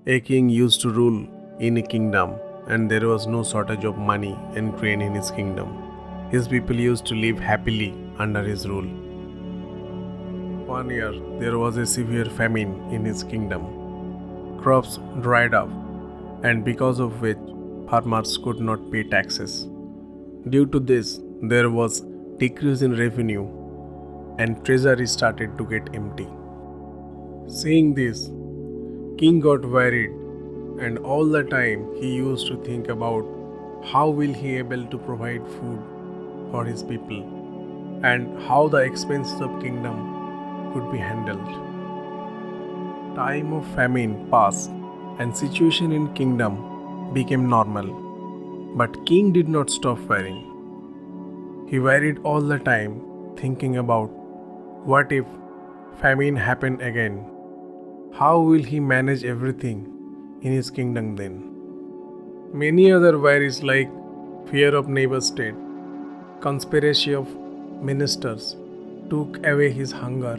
A king used to rule in a kingdom, and there was no shortage of money and grain in his kingdom. His people used to live happily under his rule. One year, there was a severe famine in his kingdom. Crops dried up, and because of which, farmers could not pay taxes. Due to this, there was decrease in revenue, and treasury started to get empty. Seeing this, King got worried, and all the time he used to think about how will he able to provide food for his people and how the expenses of kingdom could be handled. Time of famine passed and situation in kingdom became normal. But king did not stop worrying. He worried all the time thinking about what if famine happened again. How will he manage everything in his kingdom then? Many other worries like fear of neighbor state, conspiracy of ministers took away his hunger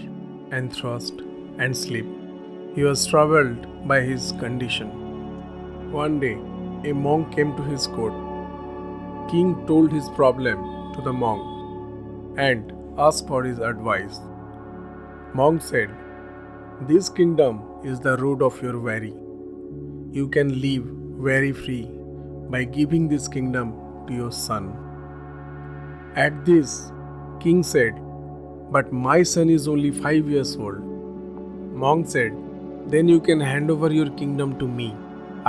and thirst and sleep. He was troubled by his condition. One day, a monk came to his court. King told his problem to the monk and asked for his advice. Monk said, "This kingdom is the root of your worry. You can live very free by giving this kingdom to your son." At this, king said, "But my son is only 5 years old." Monk said, "Then you can hand over your kingdom to me.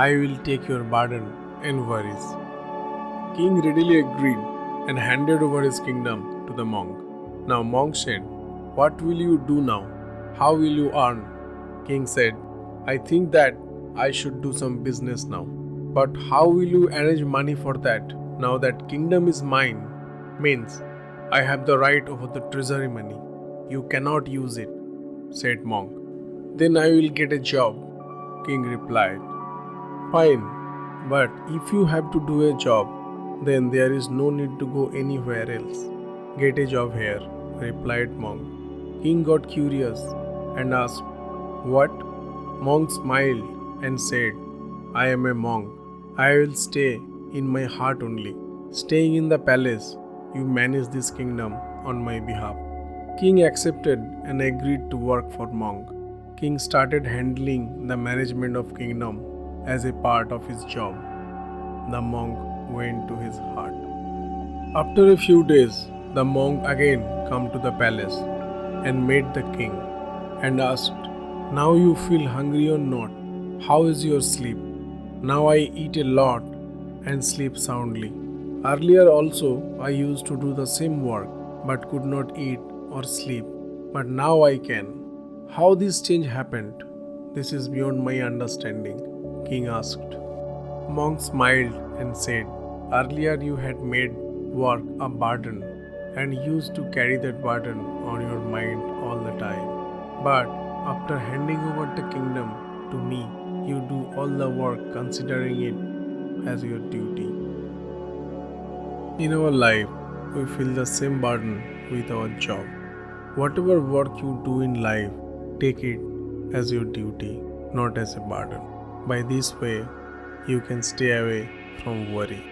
I will take your burden and worries." King readily agreed and handed over his kingdom to the monk. Now monk said, "What will you do now? How will you earn?" King said, "I think that I should do some business now. But how will you arrange money for that? Now that kingdom is mine, means I have the right over the treasury money. You cannot use it," said monk. "Then I will get a job," king replied. "Fine, but if you have to do a job, then there is no need to go anywhere else. Get a job here," replied monk. King got curious and asked, "What?" Monk smiled and said, "I am a monk. I will stay in my heart only. Staying in the palace, you manage this kingdom on my behalf." King accepted and agreed to work for monk. King started handling the management of kingdom as a part of his job. The monk went to his heart. After a few days, the monk again came to the palace and met the king and asked, "Now you feel hungry or not? How is your sleep?" "Now I eat a lot and sleep soundly. Earlier also I used to do the same work but could not eat or sleep. But now I can. How this change happened? This is beyond my understanding," king asked. Monk smiled and said, "Earlier you had made work a burden and used to carry that burden on your mind all the time. But after handing over the kingdom to me, you do all the work considering it as your duty." In our life, we feel the same burden with our job. Whatever work you do in life, take it as your duty, not as a burden. By this way, you can stay away from worry.